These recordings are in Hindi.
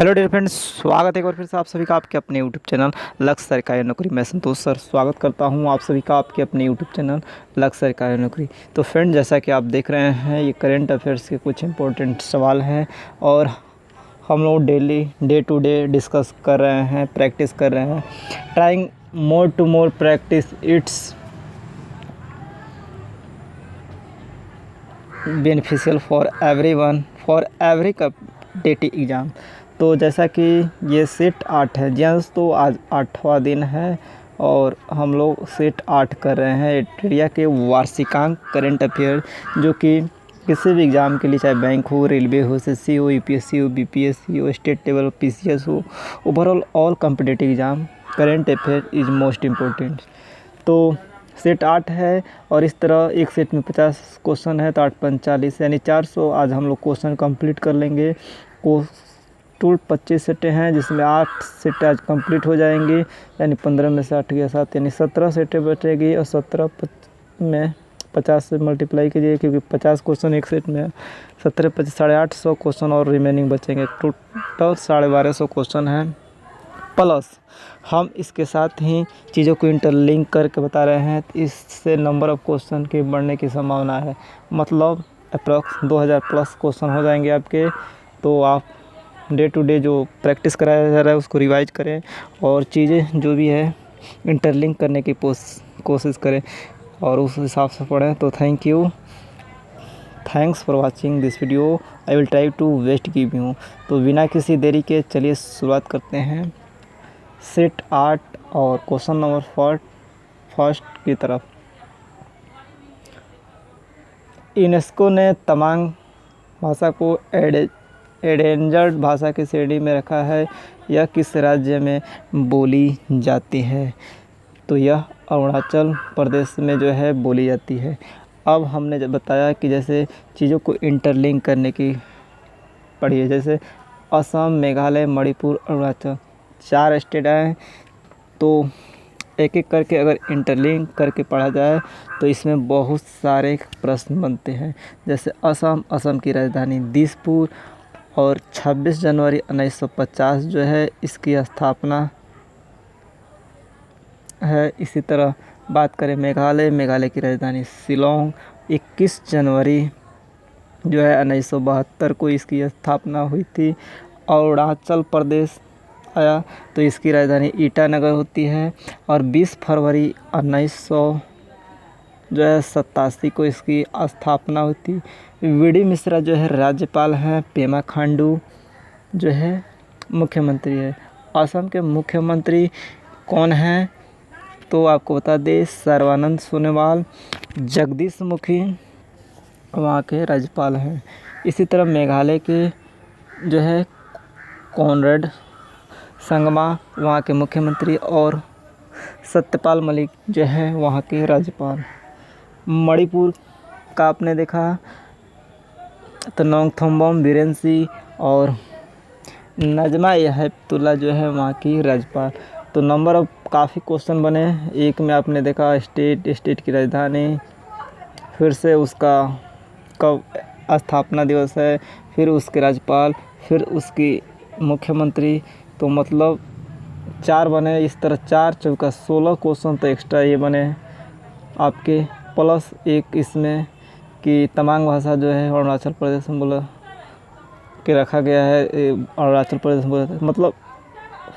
हेलो डियर फ्रेंड्स, स्वागत है एक बार फिर से आप सभी का आपके अपने यूट्यूब चैनल लक्ष्य सरकारी नौकरी। मैं संतोष सर स्वागत करता हूं आप सभी का आपके अपने यूट्यूब चैनल लक्ष्य सरकारी नौकरी। तो फ्रेंड, जैसा कि आप देख रहे हैं, ये करंट अफेयर्स के कुछ इंपॉर्टेंट सवाल हैं और हम लोग daily day to day discuss कर रहे हैं, प्रैक्टिस कर रहे हैं। Trying more to more practice it's beneficial for everyone for every competitive exam. तो जैसा कि ये सेट 8 है जेंस, तो आज 8वां दिन है और हम लोग सेट 8 कर रहे हैं इंडिया के वार्षिकांक करंट अफेयर, जो कि किसी भी एग्ज़ाम के लिए, चाहे बैंक हो, रेलवे हो, एसएससी हो, यूपीएससी हो, बीपीएससी हो, स्टेट लेवल पीसीएस हो, overall all competitive exam current affair is most important. तो सेट 8 है और इस तरह एक सेट में 50 क्वेश्चन है, तो 8 × 40 यानी 400 आज हम लोग क्वेश्चन कंप्लीट कर लेंगे। टोटल 25 सेटें हैं, जिसमें 8 सेटें आज कंप्लीट हो जाएंगी, यानी 15 में से 8 गया 7, यानी 17 सेटें बचेगी। और 17 में 50 से मल्टीप्लाई कीजिए, क्योंकि 50 क्वेश्चन एक सेट में है। 17 25 850 क्वेश्चन और रिमेनिंग बचेंगे। टोटल 1250 क्वेश्चन हैं, प्लस हम इसके साथ ही चीज़ों को इंटरलिंक करके बता रहे हैं। इससे नंबर ऑफ़ क्वेश्चन के बढ़ने की संभावना है, मतलब अप्रॉक्स 2000 प्लस क्वेश्चन हो जाएंगे आपके। तो आप डे टू डे जो प्रैक्टिस कराया जा रहा है उसको रिवाइज करें और चीज़ें जो भी है इंटरलिंक करने की कोशिश करें और उस हिसाब से पढ़ें। तो thanks for watching this video. I will try to best give you. तो बिना किसी देरी के चलिए शुरुआत करते हैं सेट 8 और क्वेश्चन नंबर फर्स्ट की तरफ। यूनेस्को ने तमांग भाषा को एंडेंजर्ड भाषा की श्रेणी में रखा है। यह किस राज्य में बोली जाती है? तो यह अरुणाचल प्रदेश में जो है बोली जाती है। अब हमने जब बताया कि जैसे चीज़ों को इंटरलिंक करने की पढ़िए, जैसे असम, मेघालय, मणिपुर, अरुणाचल 4 स्टेट हैं। तो एक एक करके अगर इंटरलिंक करके पढ़ा जाए तो इसमें बहुत सारे प्रश्न बनते हैं। जैसे असम की राजधानी दिसपुर और 26 जनवरी 1950 जो है इसकी स्थापना है। इसी तरह बात करें मेघालय की राजधानी शिलोंग, 21 जनवरी जो है 1972 को इसकी स्थापना हुई थी। अरुणाचल प्रदेश आया तो इसकी राजधानी ईटानगर होती है और 20 फरवरी 1987 को इसकी स्थापना होती। वीडी मिश्रा जो है राज्यपाल हैं, पेमा खांडू जो है मुख्यमंत्री है। असम के मुख्यमंत्री कौन हैं? तो आपको बता दें, सर्बानंद सोनोवाल। जगदीश मुखी वहाँ के राज्यपाल हैं। इसी तरह मेघालय के जो है कॉनरेड संगमा वहाँ के मुख्यमंत्री और सत्यपाल मलिक जो है वहाँ के राज्यपाल। मणिपुर का आपने देखा तो नोंगथोम्बम बीरेन सिंह और नजमा हेपतुल्ला जो है वहाँ की राज्यपाल। तो नंबर ऑफ काफ़ी क्वेश्चन बने। एक में आपने देखा स्टेट की राजधानी, फिर से उसका कब स्थापना दिवस है, फिर उसके राज्यपाल, फिर उसकी मुख्यमंत्री। तो मतलब 4 बने। इस तरह 4 चौका 16 क्वेश्चन तो एक्स्ट्रा ये बने आपके, प्लस एक इसमें कि तमांग भाषा जो है अरुणाचल प्रदेश में बोला के रखा गया है, अरुणाचल प्रदेश में बोला। मतलब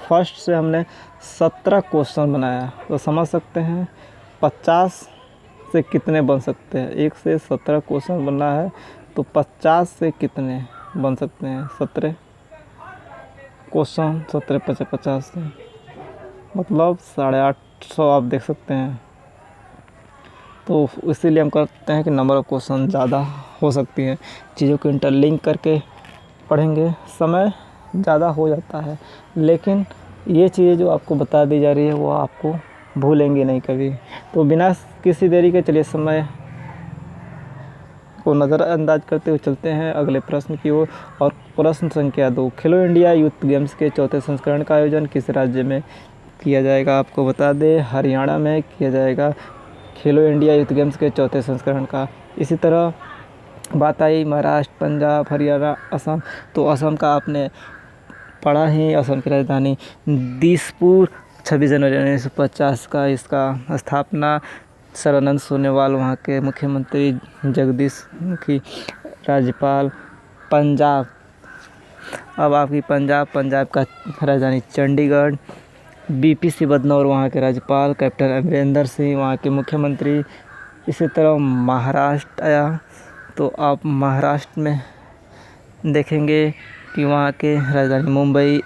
फर्स्ट से हमने 17 क्वेश्चन बनाया, तो समझ सकते हैं 50 से कितने बन सकते हैं। 1 से 17 क्वेश्चन बनना है तो 50 से कितने बन सकते हैं? 17 क्वेश्चन 17 × 50 से मतलब 850 आप देख सकते हैं। तो इसीलिए हम कहते हैं कि नंबर ऑफ़ क्वेश्चन ज़्यादा हो सकती है। चीज़ों को इंटरलिंक करके पढ़ेंगे, समय ज़्यादा हो जाता है, लेकिन ये चीज़ें जो आपको बता दी जा रही है वो आपको भूलेंगे नहीं कभी। तो बिना किसी देरी के चलिए समय को नज़रअंदाज करते हुए चलते हैं अगले प्रश्न की ओर। और प्रश्न संख्या 2, खेलो इंडिया यूथ गेम्स के 4थे संस्करण का आयोजन किस राज्य में किया जाएगा? आपको बता दें, हरियाणा में किया जाएगा खेलो इंडिया यूथ गेम्स के 4थे संस्करण का। इसी तरह बात आई महाराष्ट्र, पंजाब, हरियाणा, असम। तो असम का आपने पढ़ा ही। असम की राजधानी दिसपुर 26 जनवरी 1950 का इसका स्थापना। सर्बानंद सोनोवाल वहाँ के मुख्यमंत्री। जगदीश मुखी राज्यपाल। पंजाब, अब आपकी पंजाब का राजधानी चंडीगढ़। बीपीसी बदनौर वहाँ के राज्यपाल। कैप्टन अमरिंदर सिंह वहाँ के मुख्यमंत्री। इसी तरह महाराष्ट्र आया तो आप महाराष्ट्र में देखेंगे कि वहाँ के राजधानी मुंबई।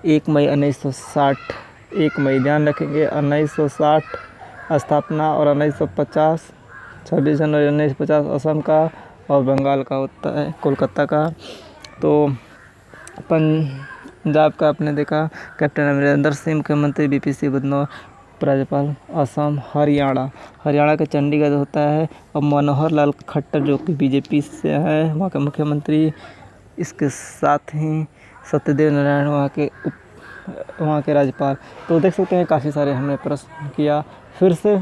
1 मई 1960, 1 मई ध्यान रखेंगे, 1960 स्थापना। और 1950 26 जनवरी 1950 असम का। और बंगाल का होता है कोलकाता का। तो पंजाब का आपने देखा कैप्टन अमरिंदर सिंह मुख्यमंत्री। बीपीसी बदनौर राज्यपाल। असम, हरियाणा का चंडीगढ़ होता है। और मनोहर लाल खट्टर जो कि बीजेपी से है वहाँ के मुख्यमंत्री। इसके साथ ही सत्यदेव नारायण वहाँ के राज्यपाल। तो देख सकते हैं काफ़ी सारे हमने प्रश्न किया फिर से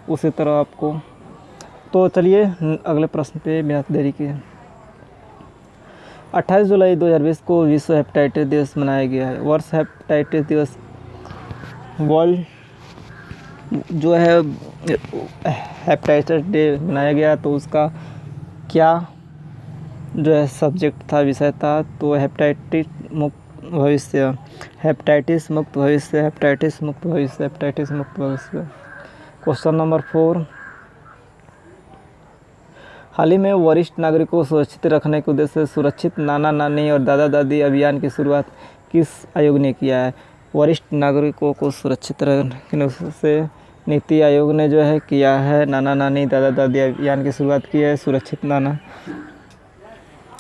उसी तरह आपको। तो चलिए अगले प्रश्न पे बिना देरी के। 28 जुलाई 2020 को विश्व हेपेटाइटिस दिवस मनाया गया है। वर्ष हेपेटाइटिस दिवस वर्ल्ड जो है हेपेटाइटिस डे मनाया गया। तो उसका क्या जो है सब्जेक्ट था, विषय था, तो हेपेटाइटिस मुक्त भविष्य, हेपेटाइटिस मुक्त भविष्य, हेपेटाइटिस मुक्त भविष्य, हेपेटाइटिस मुक्त भविष्य। क्वेश्चन नंबर 4, हाल ही में वरिष्ठ नागरिकों को सुरक्षित रखने के उद्देश्य से सुरक्षित नाना नानी और दादा दादी अभियान की शुरुआत किस आयोग ने किया है? वरिष्ठ नागरिकों को सुरक्षित रखने से नीति आयोग ने जो है किया है। नाना नानी दादा दादी अभियान की शुरुआत की है सुरक्षित नाना।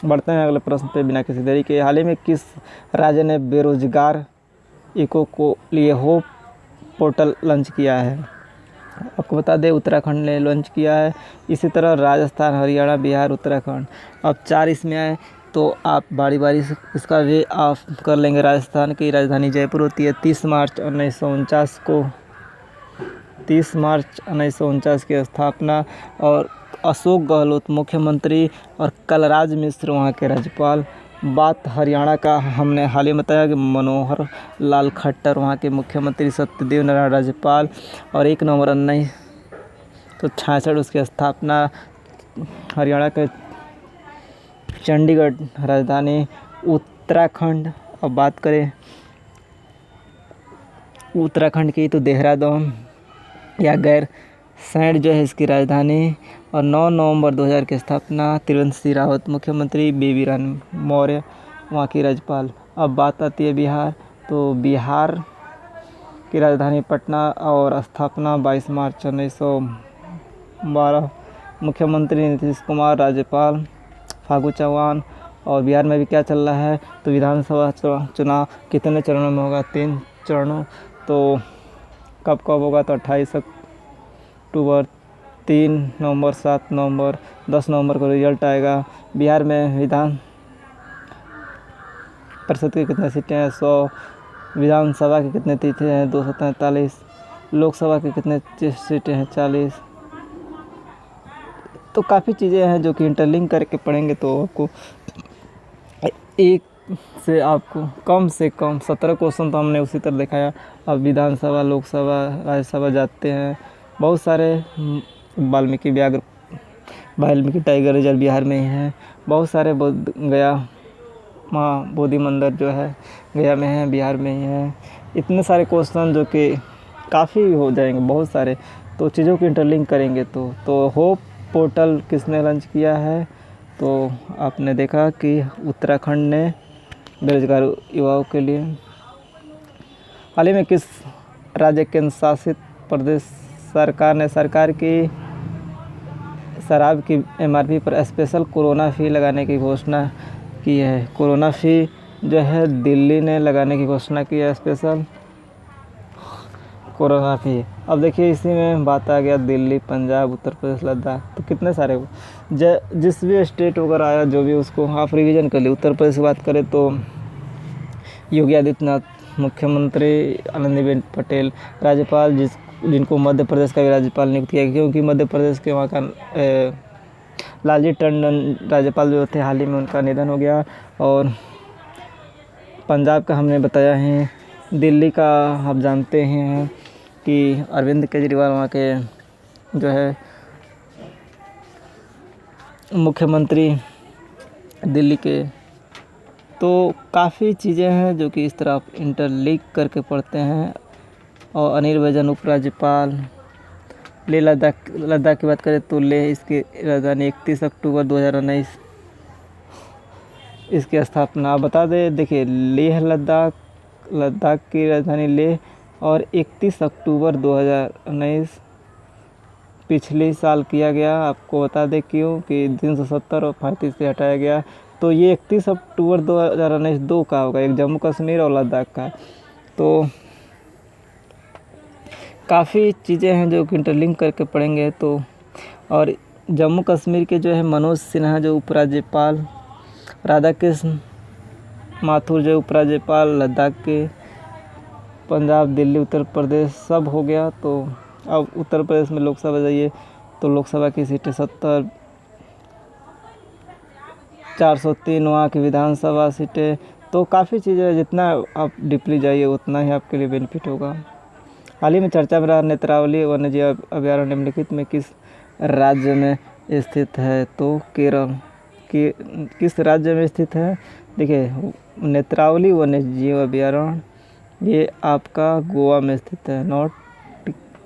बढ़ते हैं अगले प्रश्न पे बिना किसी देरी के। हाल ही में किस राज्य ने बेरोजगार युवकों को लिए होप पोर्टल लॉन्च किया है? आपको बता दें उत्तराखंड ने लॉन्च किया है। इसी तरह राजस्थान, हरियाणा, बिहार, उत्तराखंड। अब 4 इसमें आए तो आप बारी बारी से इसका भी आप कर लेंगे। राजस्थान की राजधानी जयपुर होती है। 30 मार्च 1949 की स्थापना। और अशोक गहलोत मुख्यमंत्री और कलराज मिश्र वहाँ के राज्यपाल। बात हरियाणा का हमने हाल ही में बताया कि मनोहर लाल खट्टर वहाँ के मुख्यमंत्री। सत्यदेव नारायण राज्यपाल। और 1 नवंबर 1966 उसकी स्थापना। हरियाणा के चंडीगढ़ राजधानी। उत्तराखंड, अब बात करें उत्तराखंड की तो देहरादून या गैरसैंण जो है इसकी राजधानी। और 9 नवंबर 2000 की स्थापना। त्रिवेंद्र सिंह रावत मुख्यमंत्री। बेबी रानी मौर्य वहाँ की राज्यपाल। अब बात आती है बिहार, तो बिहार की राजधानी पटना और स्थापना 22 मार्च 1912। मुख्यमंत्री नीतीश कुमार, राज्यपाल फागू चौहान। और बिहार में भी क्या चल रहा है, तो विधानसभा चुनाव कितने चरणों में होगा? 3 चरणों। तो कब कब होगा? तो 28 अक्टूबर, 3 नवंबर, 7 नवंबर, 10 नवंबर को रिजल्ट आएगा। बिहार में विधान परिषद की कितने सीटें हैं? 100। विधानसभा की कितने सीटें हैं? 243। लोकसभा की कितने सीटें हैं? 40। तो काफ़ी चीज़ें हैं जो कि इंटरलिंक करके पढ़ेंगे तो आपको एक से आपको कम से कम 17 क्वेश्चन तो हमने उसी तरह दिखाया। अब विधानसभा, लोकसभा, राज्यसभा जाते हैं बहुत सारे। वाल्मीकि टाइगर रिजर्व बिहार में ही है। बहुत सारे गया माँ बोधि मंदिर जो है गया में है, बिहार में ही है। इतने सारे क्वेश्चन जो कि काफ़ी हो जाएंगे बहुत सारे, तो चीज़ों की इंटरलिंक करेंगे तो होप पोर्टल किसने लॉन्च किया है? तो आपने देखा कि उत्तराखंड ने बेरोजगार युवाओं के लिए। हाल ही में किस राज्य केंद्र शासित प्रदेश सरकार ने सरकार की शराब की MRP पर स्पेशल कोरोना फ़ी लगाने की घोषणा की है? कोरोना फ़ी जो है दिल्ली ने लगाने की घोषणा की है, स्पेशल कोरोना फ़ी। अब देखिए इसी में बात आ गया दिल्ली, पंजाब, उत्तर प्रदेश, लद्दाख, तो कितने सारे जिस भी स्टेट वगैरह आया जो भी उसको आप रिवीजन कर लिए। उत्तर प्रदेश की बात करें तो योगी आदित्यनाथ मुख्यमंत्री, आनंदीबेन पटेल राज्यपाल, जिनको मध्य प्रदेश का भी राज्यपाल नियुक्त किया, क्योंकि मध्य प्रदेश के वहाँ का लालजी टंडन राज्यपाल जो थे हाल ही में उनका निधन हो गया। और पंजाब का हमने बताया है। दिल्ली का आप जानते हैं कि अरविंद केजरीवाल वहाँ के जो है मुख्यमंत्री दिल्ली के। तो काफ़ी चीज़ें हैं जो कि इस तरह आप इंटरलिंक करके पढ़ते हैं। और अनिल बैजन उपराज्यपाल। लेह लद्दाख की बात करें तो लेह इसकी राजधानी 31 अक्टूबर 2019 इसकी स्थापना। बता दें, देखिए लेह लद्दाख की राजधानी लेह और 31 अक्टूबर 2019 पिछले साल किया गया। आपको बता दें क्यों कि 370 और 35 से हटाया गया। तो ये 31 अक्टूबर 2019 दो का होगा, एक जम्मू कश्मीर और लद्दाख का। तो काफ़ी चीज़ें हैं जो कि इंटरलिंक करके पढ़ेंगे। तो और जम्मू कश्मीर के जो है मनोज सिन्हा जो उपराज्यपाल, राधाकृष्ण माथुर जो उपराज्यपाल लद्दाख के, पंजाब, दिल्ली, उत्तर प्रदेश सब हो गया। तो अब उत्तर प्रदेश में लोकसभा जाइए तो लोकसभा की सीटें 70, 403 वहाँ की विधानसभा सीटें। तो काफ़ी चीज़ें, जितना आप डीपली जाइए उतना ही आपके लिए बेनिफिट होगा। हाल ही में चर्चा में रहा नेत्रावली वन्यजीव अभयारण्य निम्नलिखित में किस राज्य में स्थित है? तो केरल की किस राज्य में स्थित है? देखिए नेत्रावली वन्यजीव अभयारण्य ये आपका गोवा में स्थित है, नॉट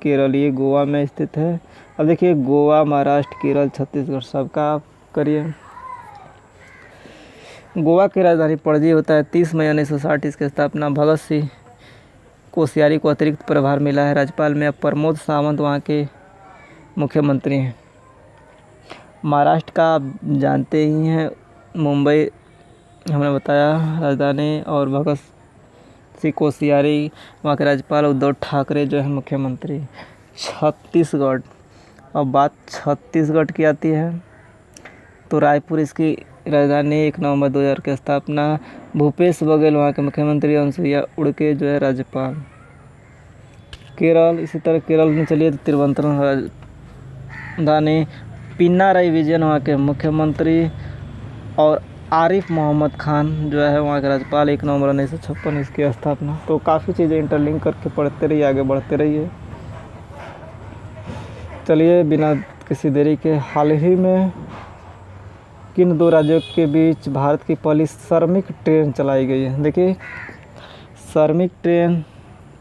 केरल, ये गोवा में स्थित है। अब देखिए गोवा, महाराष्ट्र, केरल, छत्तीसगढ़ सबका आप करिए। गोवा की राजधानी पणजी होता है। 30 मई 1960 इसकी स्थापना। भगत सिंह कोश्यारी को अतिरिक्त प्रभार मिला है राज्यपाल में। अब प्रमोद सावंत वहाँ के मुख्यमंत्री हैं। महाराष्ट्र का आप जानते ही हैं, मुंबई हमने बताया राजधानी, और भगत सिंह कोश्यारी वहाँ के राज्यपाल, उद्धव ठाकरे जो है मुख्यमंत्री। छत्तीसगढ़, अब बात छत्तीसगढ़ की आती है तो रायपुर इसकी राजधानी। 1 नवंबर 2000 की स्थापना। भूपेश बघेल वहाँ के मुख्यमंत्री, अनुसुईया उइके जो है राज्यपाल। केरल, इसी तरह केरल में चलिए तो तिरुवनंतपुरम राजधानी। पिनाराई विजयन वहाँ के मुख्यमंत्री और आरिफ मोहम्मद खान जो है वहाँ के राज्यपाल। 1 नवंबर 1956 इसकी स्थापना। तो काफ़ी चीज़ें इंटरलिंक करके पढ़ते रहिए, आगे बढ़ते रहिए। चलिए बिना किसी देरी के, हाल ही में किन दो राज्यों के बीच भारत की पहली श्रमिक ट्रेन चलाई गई है? देखिए श्रमिक ट्रेन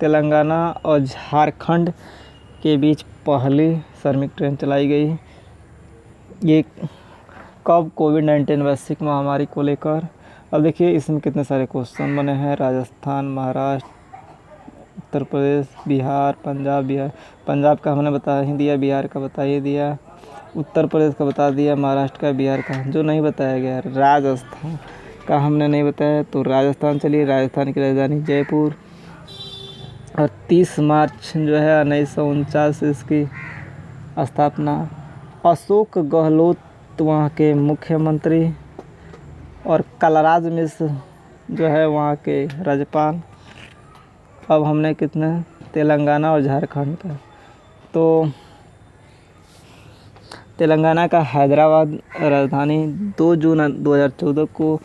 तेलंगाना और झारखंड के बीच पहली श्रमिक ट्रेन चलाई गई। ये कब? कोविड-19 वैश्विक महामारी को लेकर। अब देखिए इसमें कितने सारे क्वेश्चन बने हैं। राजस्थान, महाराष्ट्र, उत्तर प्रदेश, बिहार, पंजाब का हमने बता ही दिया, बिहार का बता ही दिया, उत्तर प्रदेश का बता दिया, महाराष्ट्र का, बिहार का। जो नहीं बताया गया राजस्थान का हमने नहीं बताया। तो राजस्थान, चलिए राजस्थान की राजधानी जयपुर। और 30 मार्च जो है 1949 इसकी स्थापना। अशोक गहलोत वहाँ के मुख्यमंत्री और कलराज मिश्र जो है वहाँ के राज्यपाल। अब हमने कितने? तेलंगाना और झारखंड का। तो तेलंगाना का हैदराबाद राजधानी। 2 जून 2014 को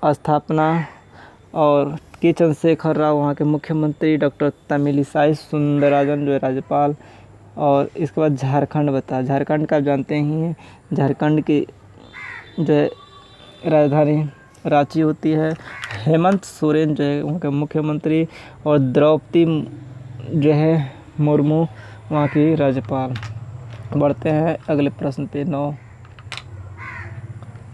स्थापना। और के चंद्रशेखर राव वहाँ के मुख्यमंत्री। डॉक्टर तमिलिसाई सुंदरराजन जो है राज्यपाल। और इसके बाद झारखंड बता। झारखंड का आप जानते ही हैं, झारखंड की जो है राजधानी रांची होती है। हेमंत सोरेन जो है वहाँ के मुख्यमंत्री और द्रौपदी जो है मुर्मू वहाँ की राज्यपाल। बढ़ते हैं अगले प्रश्न पे। 9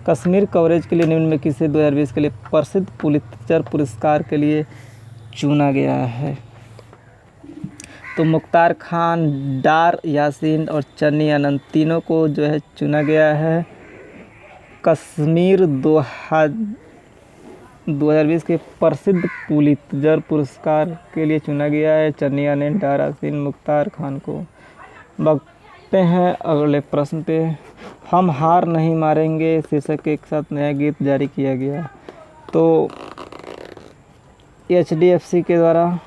कश्मीर कवरेज के लिए निम्न में किसे 2020 के लिए प्रसिद्ध पुलित्जर पुरस्कार के लिए चुना गया है? तो मुख्तार खान, डार यासीन और चन्नी आनंद तीनों को जो है चुना गया है। कश्मीर 2020 के प्रसिद्ध पुलित्जर पुरस्कार के लिए चुना गया है चन्नी आनंद, डार यासीन, मुख्तार खान को। बढ़ते हैं अगले प्रश्न पे। हम हार नहीं मारेंगे शीर्षक के साथ नया गीत जारी किया गया। तो HDFC के द्वारा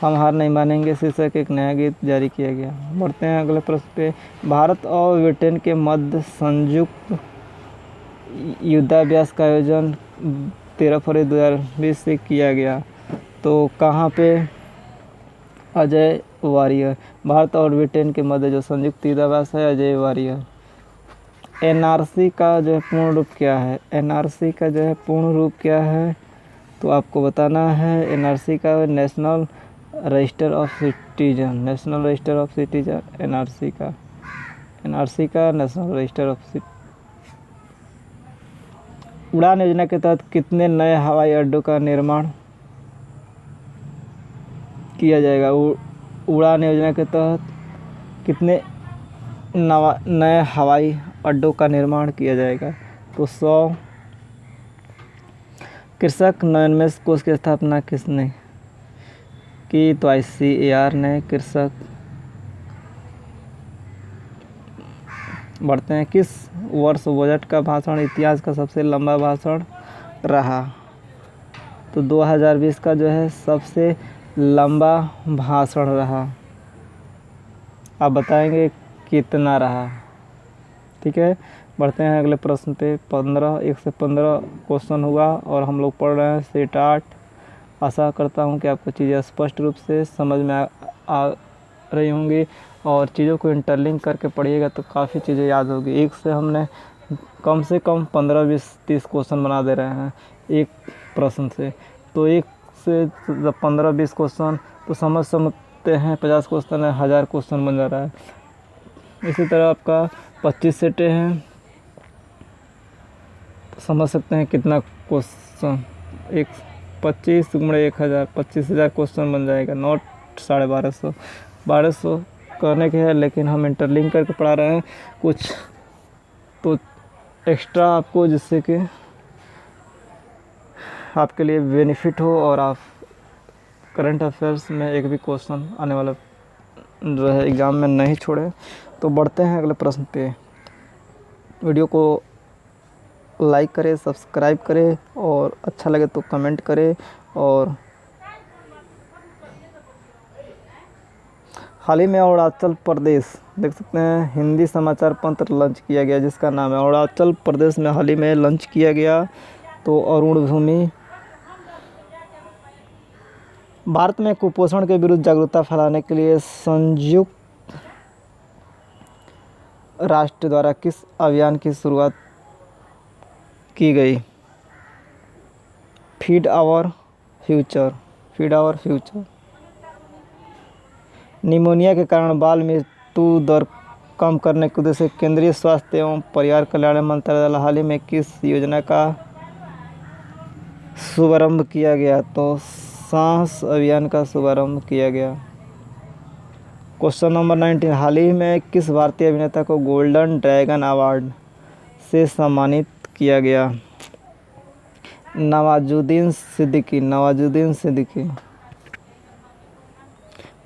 हम हार नहीं मानेंगे शीर्षक एक नया गीत जारी किया गया। बढ़ते हैं अगले प्रश्न पे। भारत और ब्रिटेन के मध्य संयुक्त युद्धाभ्यास का आयोजन 13 फरवरी 2020 से किया गया। तो कहाँ पे? अजय वारियर। भारत और ब्रिटेन के मध्य जो संयुक्त युद्धाभ्यास है अजय वारियर। एनआरसी का जो है पूर्ण रूप क्या है? एनआरसी का जो है पूर्ण रूप क्या है तो आपको बताना है। एनआरसी का national register of citizen, national register of citizen NRC का नेशनल रजिस्टर ऑफ। उड़ान योजना के तहत कितने नए हवाई अड्डों का निर्माण किया जाएगा? उड़ान योजना के तहत कितने नए हवाई अड्डों का निर्माण किया जाएगा? तो 100। कृषक नवोन्मेष कोष की स्थापना किसने की? तो ICAR ने। कृषक। बढ़ते हैं, किस वर्ष बजट का भाषण इतिहास का सबसे लंबा भाषण रहा? तो 2020 का जो है सबसे लंबा भाषण रहा। आप बताएंगे कितना रहा। ठीक है, बढ़ते हैं अगले प्रश्न पे। 1 से 15 क्वेश्चन हुआ और हम लोग पढ़ रहे हैं सेट 8। आशा करता हूँ कि आपको चीज़ें स्पष्ट रूप से समझ में आ रही होंगी और चीज़ों को इंटरलिंक करके पढ़िएगा तो काफ़ी चीज़ें याद होगी। एक से हमने कम से कम 15, 20, 30 क्वेश्चन बना दे रहे हैं एक प्रश्न से। तो एक से जब 15, 20 क्वेश्चन तो समझते हैं 50 क्वेश्चन है, 1000 क्वेश्चन बन जा रहा है। इसी तरह आपका 25 सेटें हैं तो समझ सकते हैं कितना क्वेश्चन। 25 × 1000, 25,000 क्वेश्चन बन जाएगा। नोट 1250, 1200 करने के हैं, लेकिन हम इंटरलिंक करके पढ़ा रहे हैं कुछ तो एक्स्ट्रा आपको, जिससे कि आपके लिए बेनिफिट हो और आप करंट अफेयर्स में एक भी क्वेश्चन आने वाला जो है एग्ज़ाम में नहीं छोड़े। तो बढ़ते हैं अगले प्रश्न पे। वीडियो को लाइक करें, सब्सक्राइब करें और अच्छा लगे तो कमेंट करें। और हाल ही में अरुणाचल प्रदेश देख सकते हैं हिंदी समाचार पत्र लॉन्च किया गया जिसका नाम है अरुणाचल प्रदेश में हाल ही में लॉन्च किया गया। तो अरुण भूमि। भारत में कुपोषण के विरुद्ध जागरूकता फैलाने के लिए संयुक्त राष्ट्र द्वारा किस अभियान की शुरुआत की गई? Feed our future. निमोनिया के कारण बाल मृत्यु दर कम करने के उद्देश्य से केंद्रीय स्वास्थ्य एवं परिवार कल्याण मंत्रालय द्वारा हाल ही में किस योजना का शुभारंभ किया गया? तो सांस अभियान का शुभारंभ किया गया। क्वेश्चन नंबर 19, हाल ही में किस भारतीय अभिनेता को गोल्डन ड्रैगन अवार्ड से सम्मानित किया गया? नवाजुद्दीन सिद्दीकी।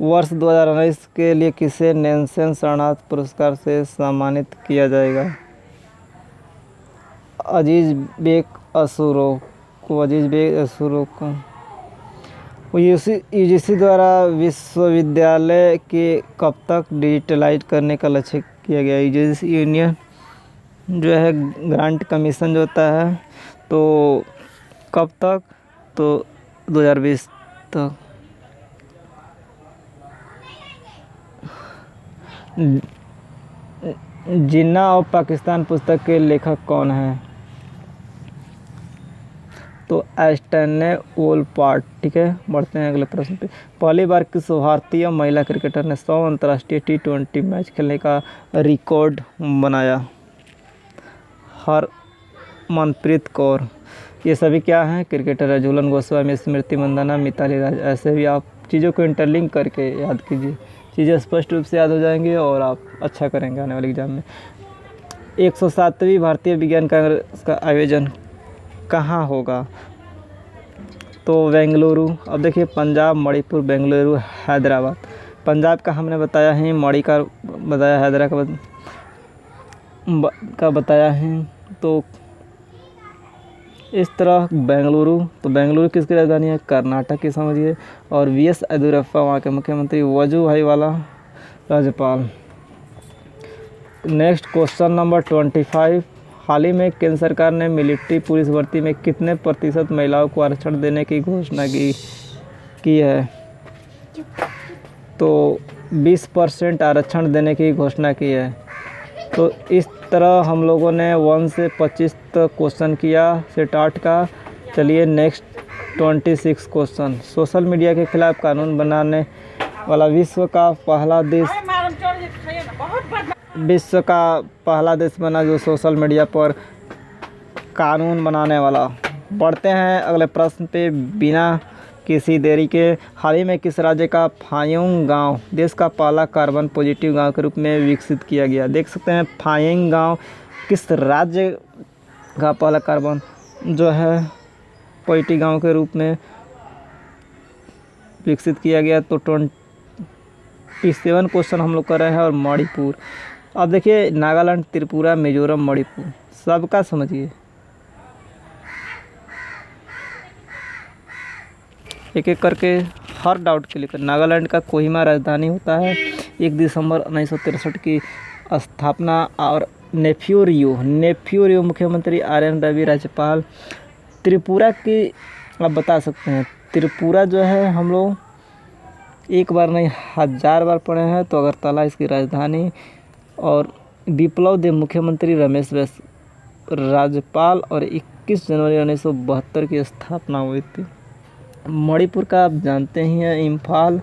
वर्ष 2019 के लिए किसे नेल्सन शरणार्थ पुरस्कार से सम्मानित किया जाएगा? अजीज बेग असुरो को। यूजीसी द्वारा विश्वविद्यालय के कब तक डिजिटलाइज करने का लक्ष्य किया गया? यूजीसी यूनियन जो है ग्रांट कमीशन जो होता है तो कब तक? तो 2020 तक। जिन्ना ऑफ पाकिस्तान पुस्तक के लेखक कौन हैं? तो एस्टर्ने वोलपार्ट। ठीक है, बढ़ते हैं अगले प्रश्न पे। पहली बार किस भारतीय महिला क्रिकेटर ने 100 अंतर्राष्ट्रीय T20 मैच खेलने का रिकॉर्ड बनाया? हरमनप्रीत कौर। ये सभी क्या हैं? क्रिकेटर है। झूलन गोस्वामी, स्मृति मंदाना, मिताली राज। ऐसे भी आप चीज़ों को इंटरलिंक करके याद कीजिए, चीज़ें स्पष्ट रूप से याद हो जाएंगी और आप अच्छा करेंगे आने वाले एग्जाम में। 107वीं भारतीय विज्ञान कांग्रेस का आयोजन कहाँ होगा? तो बेंगलुरु। अब देखिए पंजाब, मणिपुर, बेंगलुरु, हैदराबाद। पंजाब का हमने बताया है, मणि का बताया, हैदराबाद का बताया है। तो इस तरह बेंगलुरु, तो बेंगलुरु किसकी राजधानी है? कर्नाटक की समझिए। और VS येदियुरप्पा वहाँ के मुख्यमंत्री, वजुभाई वाला राज्यपाल। नेक्स्ट क्वेश्चन नंबर 25, हाल ही में केंद्र सरकार ने मिलिट्री पुलिस भर्ती में कितने प्रतिशत महिलाओं को आरक्षण देने की घोषणा की है? तो 20% आरक्षण देने की घोषणा की है। तो इस तरह हम लोगों ने 1 से 25 तक क्वेश्चन किया सेट 8 का। चलिए नेक्स्ट 26 क्वेश्चन। सोशल मीडिया के खिलाफ कानून बनाने वाला विश्व का पहला देश बना जो सोशल मीडिया पर कानून बनाने वाला। बढ़ते हैं अगले प्रश्न पे बिना किसी देरी के। हाल ही में किस राज्य का फायोंग गांव देश का पहला कार्बन पॉजिटिव गांव के रूप में विकसित किया गया? देख सकते हैं फायोंग गांव किस राज्य का पहला कार्बन जो है पॉजिटिव गांव के रूप में विकसित किया गया। तो 27 क्वेश्चन हम लोग कर रहे हैं। और मणिपुर, अब देखिए नागालैंड, त्रिपुरा, मिजोरम, मणिपुर सबका समझिए, एक एक करके हर डाउट के लिए। नागालैंड का कोहिमा राजधानी होता है। 1 दिसंबर 1963 की स्थापना। और नेफ्यू मुख्यमंत्री RN रवि राज्यपाल। त्रिपुरा की आप बता सकते हैं, त्रिपुरा जो है हम लोग एक बार नहीं 1000 बार पढ़े हैं। तो अगरतला इसकी राजधानी। और विप्लव देव मुख्यमंत्री, रमेश बैस राज्यपाल। और 21 जनवरी 1972 की स्थापना हुई थी। मणिपुर का आप जानते ही हैं, इम्फाल।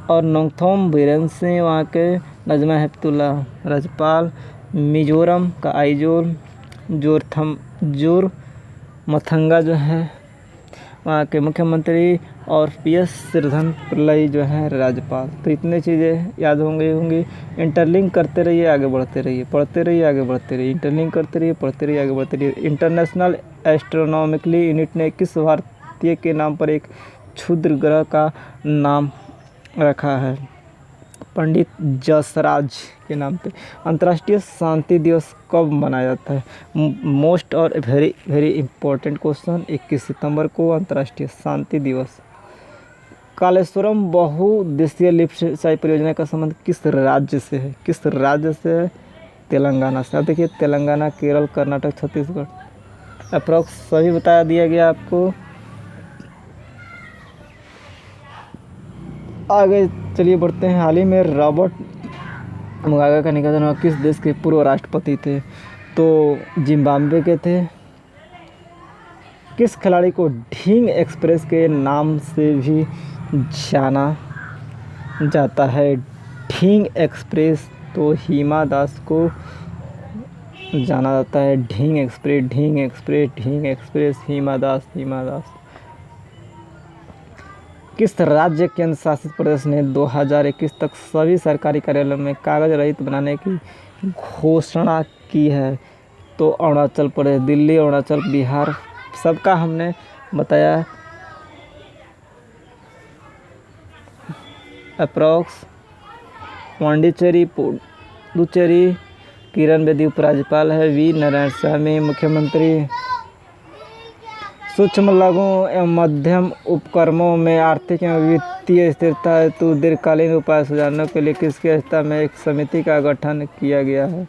और नोंगथोम बीरेन सिंह वहाँ के, नजमा हेपतुल्ला राज्यपाल। मिजोरम का आइजोल, जोरमथंगा जो है वहाँ के मुख्यमंत्री। और PS श्रीधरनपिल्लई जो है राज्यपाल। तो इतने चीज़ें याद होंगी। इंटरलिंक करते रहिए, आगे बढ़ते रहिए, पढ़ते रहिए, आगे बढ़ते रहिए, इंटरलिंक करते रहिए, पढ़ते रहिए, आगे बढ़ते रहिए। इंटरनेशनल एस्ट्रोनॉमिकल यूनिट ने किस भारतीय के नाम पर एक क्षुद्र ग्रह का नाम रखा है? पंडित जसराज के नाम पे। अंतर्राष्ट्रीय शांति दिवस कब मनाया जाता है? मोस्ट और वेरी वेरी इंपॉर्टेंट क्वेश्चन, 21 सितंबर को अंतर्राष्ट्रीय शांति दिवस। कालेश्वरम बहुउद्देशीय लिफ्ट सिंचाई परियोजना का संबंध किस राज्य से है? किस राज्य से है? तेलंगाना से। अब देखिए तेलंगाना, केरल, कर्नाटक, छत्तीसगढ़, अप्रॉक्स सभी बता दिया गया आपको। आगे चलिए बढ़ते हैं। हाल ही में रॉबर्ट मुगाबे का निधन हुआ। किस देश के पूर्व राष्ट्रपति थे? तो जिम्बाब्वे के थे। किस खिलाड़ी को ढींग एक्सप्रेस के नाम से भी जाना जाता है? ढींग एक्सप्रेस, तो हिमा दास को जाना जाता है। ढींग एक्सप्रेस, हिमा दास। किस राज्य केंद्र शासित प्रदेश ने 2021 तक सभी सरकारी कार्यालयों में कागज रहित बनाने की घोषणा की है? तो अरुणाचल प्रदेश, दिल्ली, अरुणाचल, बिहार सबका हमने बताया। अप्रॉक्स पांडिचेरी, पुडुचेरी, किरण बेदी उपराज्यपाल है। V नारायणस्वामी मुख्यमंत्री। सूक्ष्म, लघु एवं मध्यम उपक्रमों में आर्थिक एवं वित्तीय स्थिरता हेतु दीर्घकालीन उपाय सुझाने के लिए किसकी अध्यक्षता में एक समिति का गठन किया गया है?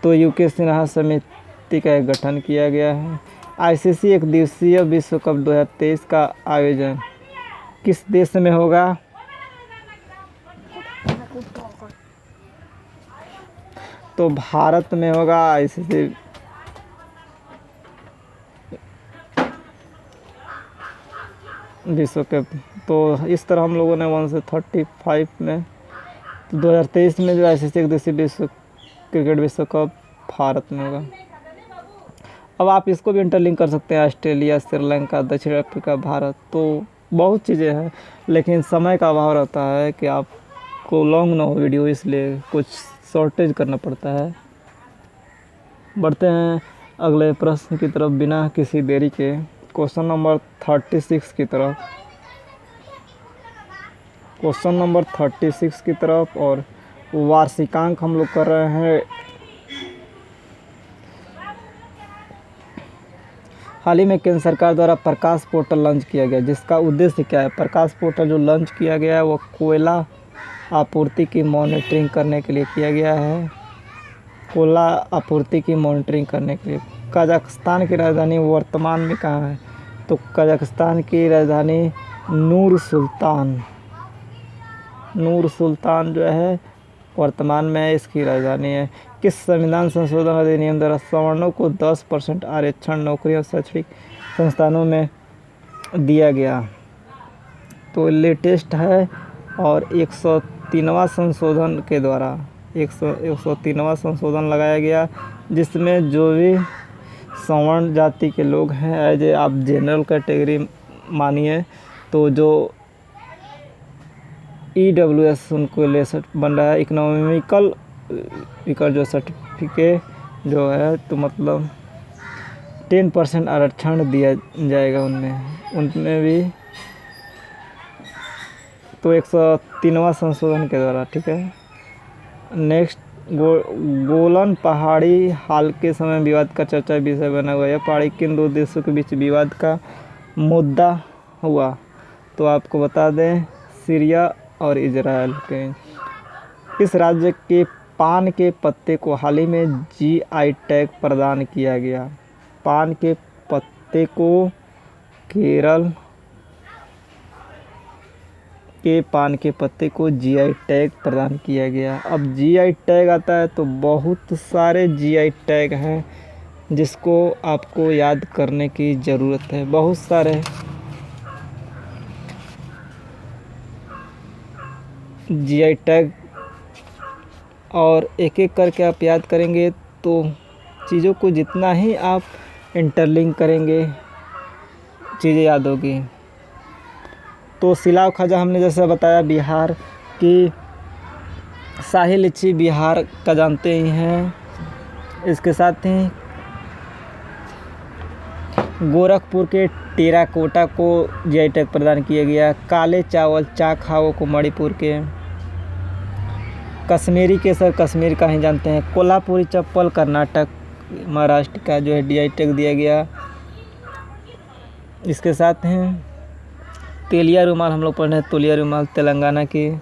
तो UK सिन्हा समिति का गठन किया गया है। ICC एक दिवसीय विश्व कप 2023 का आयोजन किस देश में होगा? तो भारत में होगा ICC विश्व कप। तो इस तरह हम लोगों ने 1 से 35 में 2023 में जो ICC एक दिवसीय क्रिकेट विश्व कप भारत में होगा। अब आप इसको भी इंटरलिंक कर सकते हैं, ऑस्ट्रेलिया, श्रीलंका, दक्षिण अफ्रीका, भारत। तो बहुत चीज़ें हैं, लेकिन समय का अभाव रहता है कि आपको लॉन्ग ना हो वीडियो, इसलिए कुछ शॉर्टेज करना पड़ता है। बढ़ते हैं अगले प्रश्न की तरफ बिना किसी देरी के। क्वेश्चन नंबर 36 की तरफ। क्वेश्चन नंबर 36 की तरफ। और वार्षिकांक हम लोग कर रहे हैं। हाल ही में केंद्र सरकार द्वारा प्रकाश पोर्टल लॉन्च किया गया, जिसका उद्देश्य क्या है? प्रकाश पोर्टल जो लॉन्च किया गया है वो कोयला आपूर्ति की मॉनिटरिंग करने के लिए किया गया है। कोला आपूर्ति की मॉनिटरिंग करने के लिए। कजाकिस्तान की राजधानी वर्तमान में कहाँ है? तो कजाकिस्तान की राजधानी नूर सुल्तान जो है वर्तमान में इसकी राजधानी है। किस संविधान संशोधन अधिनियम द्वारा सवर्णों को 10% आरक्षण नौकरी और शैक्षणिक संस्थानों में दिया गया? तो लेटेस्ट है और 103वां संशोधन के द्वारा 103वां संशोधन लगाया गया, जिसमें जो भी सवर्ण जाति के लोग हैं, एज ए आप जनरल कैटेगरी मानिए, तो जो EWS उनको ले बन रहा है, इकोनॉमिकल जो सर्टिफिकेट जो है, तो मतलब 10% आरक्षण दिया जाएगा उनमें भी, तो 103वां संशोधन के द्वारा। ठीक है। नेक्स्ट, गोलन पहाड़ी हाल के समय विवाद का चर्चा विषय बना हुआ है। पहाड़ी किन दो देशों के बीच विवाद का मुद्दा हुआ? तो आपको बता दें, सीरिया और इजराइल के। इस राज्य के पान के पत्ते को हाल ही में GI टैग प्रदान किया गया। पान के पत्ते को केरल के पान के पत्ते को GI टैग प्रदान किया गया। अब GI टैग आता है तो बहुत सारे GI टैग हैं जिसको आपको याद करने की ज़रूरत है, बहुत सारे GI टैग, और एक एक करके आप याद करेंगे तो चीज़ों को जितना ही आप इंटरलिंक करेंगे चीज़ें याद होगी। तो सिलाव खाजा हमने जैसा बताया, बिहार की शाही लीची बिहार का जानते ही हैं। इसके साथ ही गोरखपुर के टेराकोटा को GI टैग प्रदान किया गया। काले चावल चाखाओ को मणिपुर के। कश्मीरी केसर कश्मीर का ही जानते हैं। कोल्हापुरी चप्पल कर्नाटक महाराष्ट्र का जो है GI टैग दिया गया। इसके साथ हैं तेलिया रुमाल, हम लोग पढ़ रहे हैं, तोलिया रुमाल तेलंगाना की।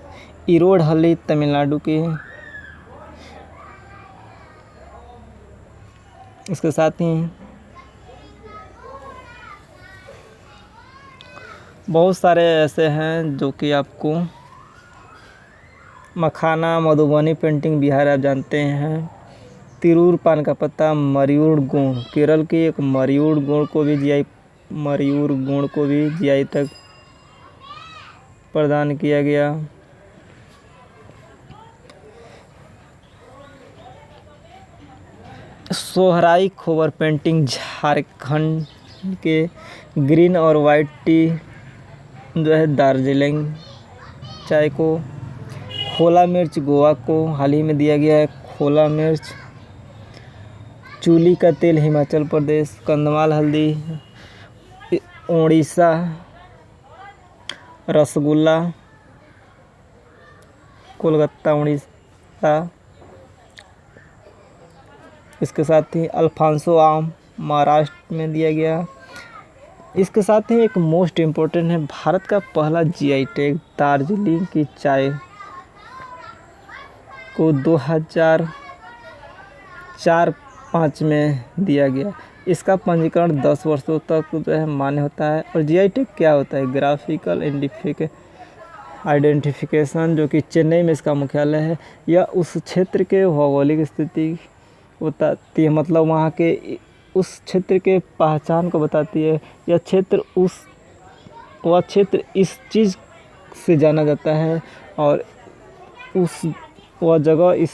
इरोड हल्ली तमिलनाडु की। इसके साथ ही बहुत सारे ऐसे हैं जो कि आपको मखाना मधुबनी पेंटिंग बिहार आप जानते हैं। तिरूर पान का पत्ता, मयूर गुण केरल की एक मयूर गुण को भी GI तक प्रदान किया गया। सोहराई खोबर पेंटिंग झारखंड के। ग्रीन और वाइट टी जो है दार्जिलिंग चाय को। खोला मिर्च गोवा को हाल ही में दिया गया है, खोला मिर्च। चूली का तेल हिमाचल प्रदेश। कंधमाल हल्दी उड़ीसा। रसगुल्ला कोलकाता उड़ीसा। इसके साथ ही अल्फांसो आम महाराष्ट्र में दिया गया। इसके साथ ही एक मोस्ट इम्पोर्टेंट है, भारत का पहला GI टैग दार्जिलिंग की चाय को 2004-05 में दिया गया। इसका पंजीकरण 10 वर्षों तक जो है मान्य होता है। और GI टैग क्या होता है? ग्राफिकल आइडेंटिफिकेशन, जो कि चेन्नई में इसका मुख्यालय है। यह उस क्षेत्र के भौगोलिक स्थिति बताती है, मतलब वहाँ के उस क्षेत्र के पहचान को बताती है। वह क्षेत्र इस चीज़ से जाना जाता है और वह जगह इस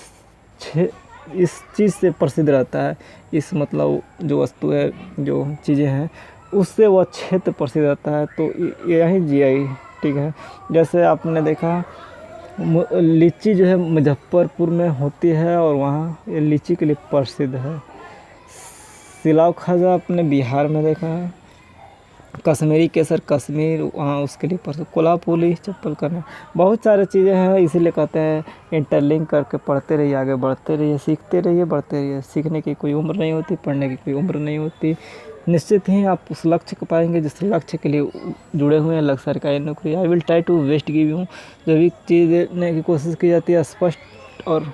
चीज़ से प्रसिद्ध रहता है। इस मतलब जो वस्तु है, जो चीज़ें हैं, उससे वह क्षेत्र प्रसिद्ध रहता है। तो यही GI ठीक है। जैसे आपने देखा लीची जो है मुजफ्फरपुर में होती है और वहाँ ये लीची के लिए प्रसिद्ध है। सिलाव खाजा अपने बिहार में देखा है। कश्मीरी केसर कश्मीर वहाँ उसके लिए प्रसिद्ध। कोल्हापुरी चप्पल करना, बहुत सारी चीज़ें हैं, इसीलिए कहते हैं इंटरलिंक करके पढ़ते रहिए, आगे बढ़ते रहिए, सीखते रहिए, बढ़ते रहिए। सीखने की कोई उम्र नहीं होती, पढ़ने की कोई उम्र नहीं होती। निश्चित ही आप उस लक्ष्य को पाएंगे जिस लक्ष्य के लिए जुड़े हुए हैं, लक्ष्य सरकारी नौकरी। I will try to best give you. जो भी चीज़ देने की कोशिश की जाती है स्पष्ट और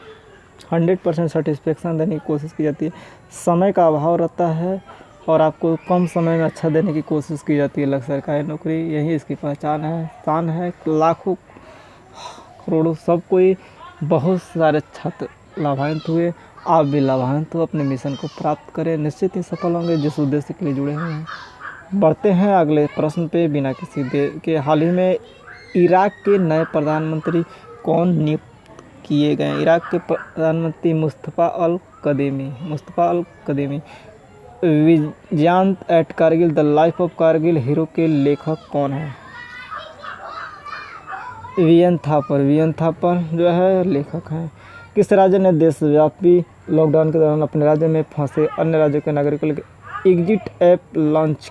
100% सेटिस्फेक्शन देने की कोशिश की जाती है। समय का अभाव रहता है और आपको कम समय में अच्छा देने की कोशिश की जाती है सरकारी नौकरी, यही इसकी पहचान है, शान है। लाखों करोड़ों सब कोई, बहुत सारे छात्र लाभान्वित हुए, आप भी लाभान्वित हो, अपने मिशन को प्राप्त करें, निश्चित ही सफल होंगे जिस उद्देश्य के लिए जुड़े हुए हैं। बढ़ते हैं अगले प्रश्न पे। बिना किसी देर के हाल ही में इराक के नए प्रधानमंत्री कौन नियुक्त किए गए? इराक के प्रधानमंत्री Mustafa al Kadhimi. Vijyant at Kargil the life of Kargil hero के लेखक कौन है? वीएन थापर जो है लेखक हैं। किस राज्य ने देशव्यापी लॉकडाउन के दौरान अपने राज्य में फंसे अन्य राज्यों के नागरिकों के लिए एग्जिट ऐप लॉन्च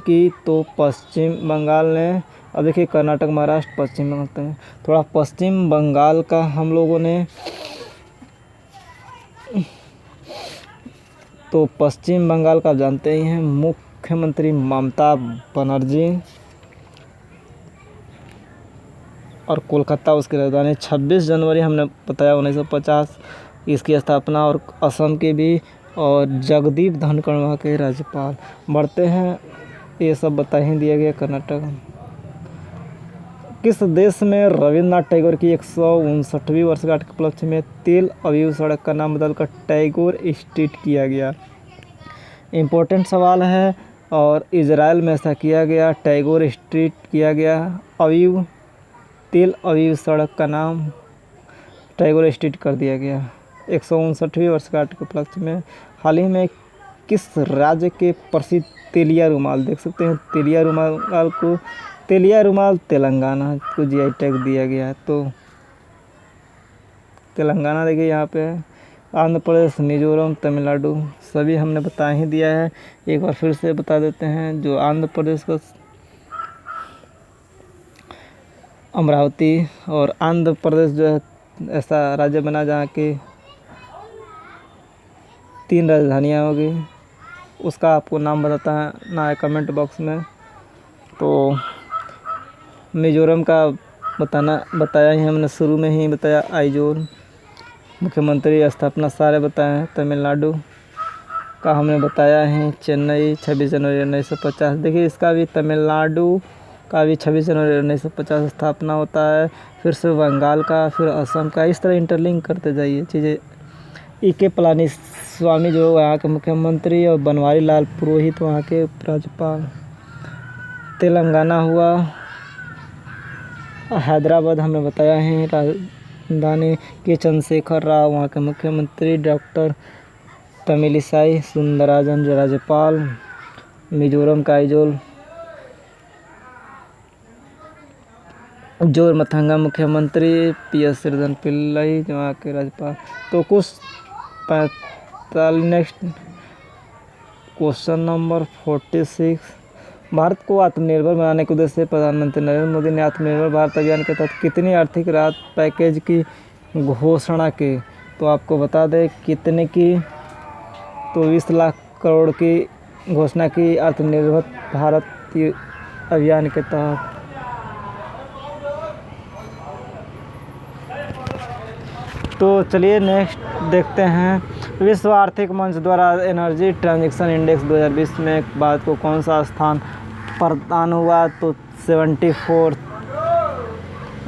की? तो पश्चिम बंगाल ने। अब देखिए कर्नाटक, महाराष्ट्र, पश्चिम बंगाल हैं। थोड़ा पश्चिम बंगाल का हम लोगों ने, तो पश्चिम बंगाल का आप जानते ही हैं, मुख्यमंत्री ममता बनर्जी, और कोलकाता उसकी राजधानी। 26 जनवरी हमने बताया 1950 इसकी स्थापना, और असम के भी, और जगदीप धनखड़ वहाँ के राज्यपाल। बढ़ते हैं, ये सब बता ही दिया गया। कर्नाटक। किस देश में रविन्द्रनाथ टैगोर की 159वीं वर्षगांठ के उपलक्ष्य में तेल अवीव सड़क का नाम बदलकर टैगोर स्ट्रीट किया गया? इम्पोर्टेंट सवाल है, और इजराइल में ऐसा किया गया, टैगोर स्ट्रीट किया गया। तेल अवीव सड़क का नाम टैगोर स्ट्रीट कर दिया गया 159वीं वर्षगांठ के उपलक्ष्य में। हाल ही में किस राज्य के प्रसिद्ध तेलिया रुमाल, देख सकते हैं तेलिया रुमाल तेलंगाना को जीआई टैग दिया गया है। तो तेलंगाना देखिए यहाँ पे है। आंध्र प्रदेश, मिजोरम, तमिलनाडु सभी हमने बता ही दिया है। एक बार फिर से बता देते हैं, जो आंध्र प्रदेश का अमरावती, और आंध्र प्रदेश जो है ऐसा राज्य बना जहाँ के 3 राजधानियाँ होगी, उसका आपको नाम बताता है ना कमेंट बॉक्स में। तो मिजोरम का बताया ही हमने, शुरू में ही बताया, आइजोल। मुख्यमंत्री स्थापना सारे बताए हैं। तमिलनाडु का हमने बताया है, चेन्नई 26 जनवरी 1950। देखिए इसका भी, तमिलनाडु का भी 26 जनवरी 1950 स्थापना होता है। फिर से बंगाल का, फिर असम का, इस तरह इंटरलिंक करते जाइए चीज़ें। E.K. पलानीस्वामी जो वहाँ के मुख्यमंत्री, और बनवारी लाल पुरोहित वहाँ के राज्यपाल। तेलंगाना हुआ, हैदराबाद हमने बताया है राजधानी। के चंद्रशेखर राव वहाँ के मुख्यमंत्री। डॉक्टर तमिलिसाई सुंदरराजन जो राज्यपाल। मिजोरम का आइजोल जोर मथंगा मुख्यमंत्री। PS श्रीधरन पिल्लई जो वहाँ के राज्यपाल। तो कुछ 45। Next question number 46। भारत को आत्मनिर्भर बनाने के उद्देश्य से प्रधानमंत्री नरेंद्र मोदी ने आत्मनिर्भर भारत अभियान के तहत कितनी आर्थिक राहत पैकेज की घोषणा की? तो आपको बता दें कितने की, तो 20 लाख करोड़ की घोषणा की आत्मनिर्भर भारत अभियान के तहत। तो चलिए नेक्स्ट देखते हैं। विश्व आर्थिक मंच द्वारा एनर्जी ट्रांजैक्शन इंडेक्स 2020 में भारत को कौन सा स्थान प्रदान हुआ? तो 74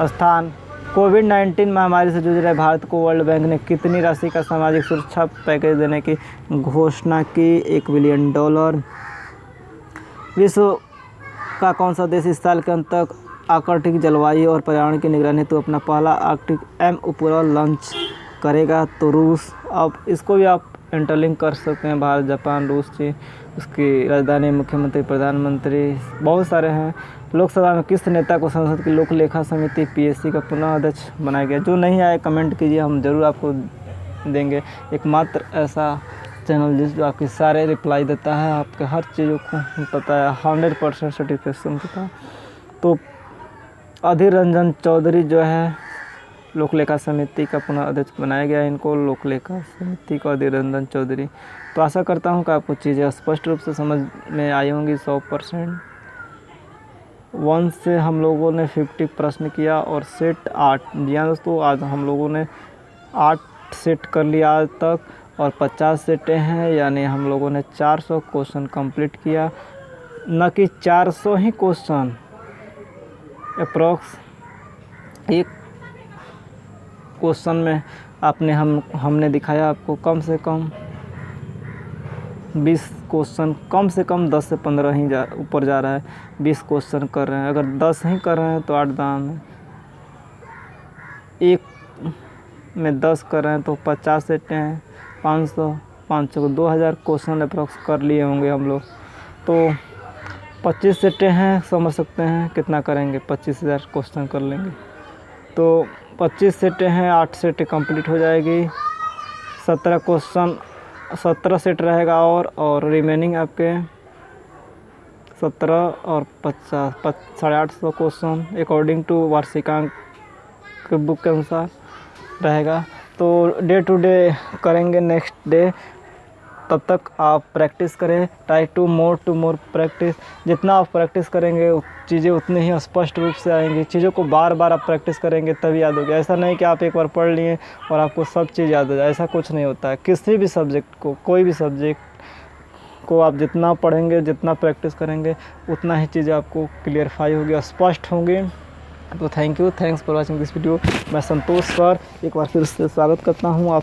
स्थान। कोविड-19 महामारी से जूझ रहे भारत को वर्ल्ड बैंक ने कितनी राशि का सामाजिक सुरक्षा पैकेज देने की घोषणा की? $1 बिलियन। विश्व का कौन सा देश इस साल के अंत तक आर्कटिक जलवायु और पर्यावरण की निगरानी हेतु अपना पहला आर्कटिक उपग्रह लॉन्च करेगा? तो रूस। अब इसको भी आप इंटरलिंक कर सकते हैं, भारत, जापान, रूस से। उसकी राजधानी, मुख्यमंत्री, प्रधानमंत्री बहुत सारे हैं। लोकसभा में किस नेता को संसद की लोक लेखा समिति PSC का पुनः अध्यक्ष बनाया गया? जो नहीं आए कमेंट कीजिए, हम ज़रूर आपको देंगे। एकमात्र ऐसा चैनल जो आपके सारे रिप्लाई देता है, आपके हर चीज़ों को पता है, 100% सर्टिफिकेशन के साथ। तो अधीर रंजन चौधरी जो है लोक लेखा समिति का पुनः अध्यक्ष बनाया गया इनको, लोक लेखा समिति को अधीर रंजन चौधरी। तो आशा करता हूँ कि आपको चीज़ें स्पष्ट रूप से समझ में आई होंगी 100%। 1 से हम लोगों ने 50 प्रश्न किया और सेट 8। जी हाँ दोस्तों, आज हम लोगों ने 8 सेट कर लिया आज तक और 50 सेटें हैं, यानी हम लोगों ने 400 क्वेश्चन कंप्लीट किया। न कि 400 ही क्वेश्चन, अप्रॉक्स एक क्वेश्चन में हमने दिखाया आपको कम से कम 20 क्वेश्चन, कम से कम 10 से 15 ही ऊपर जा रहा है। 20 क्वेश्चन कर रहे हैं, अगर 10 ही कर रहे हैं तो 8 दाम है, एक में 10 कर रहे हैं तो 50 सेटें हैं, 500 को 2000 क्वेश्चन अप्रॉक्स कर लिए होंगे हम लोग। तो 25 सेटें हैं, समझ सकते हैं कितना करेंगे, 25,000 क्वेश्चन कर लेंगे। तो 25 सेटें हैं, 8 सेटें कंप्लीट हो जाएगी। 17 क्वेश्चन, 17 सेट रहेगा और रिमेनिंग आपके 17 और 50 850 क्वेश्चन अकॉर्डिंग टू वार्षिकांक के बुक के अनुसार रहेगा। तो डे टू डे करेंगे, नेक्स्ट डे। तब तक आप प्रैक्टिस करें, ट्राई टू मोर प्रैक्टिस। जितना आप प्रैक्टिस करेंगे चीज़ें उतनी ही स्पष्ट रूप से आएंगी। चीज़ों को बार बार आप प्रैक्टिस करेंगे तभी याद होगा। ऐसा नहीं कि आप एक बार पढ़ लिए और आपको सब चीज़ याद हो जाए, ऐसा कुछ नहीं होता है। किसी भी सब्जेक्ट को, कोई भी सब्जेक्ट को आप जितना पढ़ेंगे, जितना प्रैक्टिस करेंगे, उतना ही चीज़ें आपको क्लियरफाई होगी, स्पष्ट होंगी। तो thanks for watching this video. मैं संतोष सर एक बार फिर से स्वागत करता हूँ आप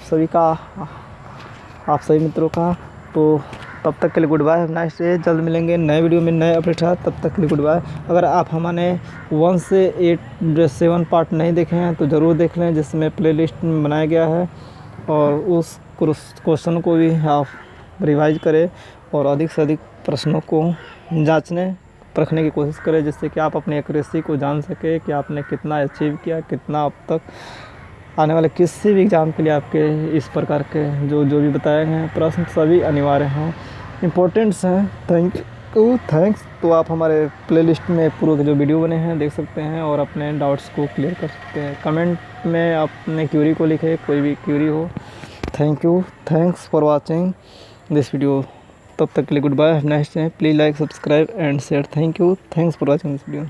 सभी मित्रों का। तो तब तक के लिए good bye, have nice day. जल्द मिलेंगे नए वीडियो में, नए अपडेट साथ। तब तक के लिए गुड बाय। अगर आप हमारे 1 से 8 7 पार्ट नहीं देखे हैं तो ज़रूर देख लें, जिसमें प्लेलिस्ट में बनाया गया है, और उस क्वेश्चन को भी आप रिवाइज करें और अधिक से अधिक प्रश्नों को जांचने परखने की कोशिश करें, जिससे कि आप अपनी एक्यूरेसी को जान सकें कि आपने कितना अचीव किया, कितना अब तक आने वाले किसी भी एग्ज़ाम के लिए आपके इस प्रकार के जो भी बताए गए हैं प्रश्न सभी अनिवार्य हैं, इम्पोर्टेंट्स हैं। थैंक्स। तो आप हमारे प्लेलिस्ट में पूरे के जो वीडियो बने हैं देख सकते हैं और अपने डाउट्स को क्लियर कर सकते हैं। कमेंट में अपने क्यूरी को लिखें, कोई भी क्यूरी हो। Thanks for watching this video. तब तक के लिए good bye, have nice day. Please like, subscribe and share. Thanks for watching this video.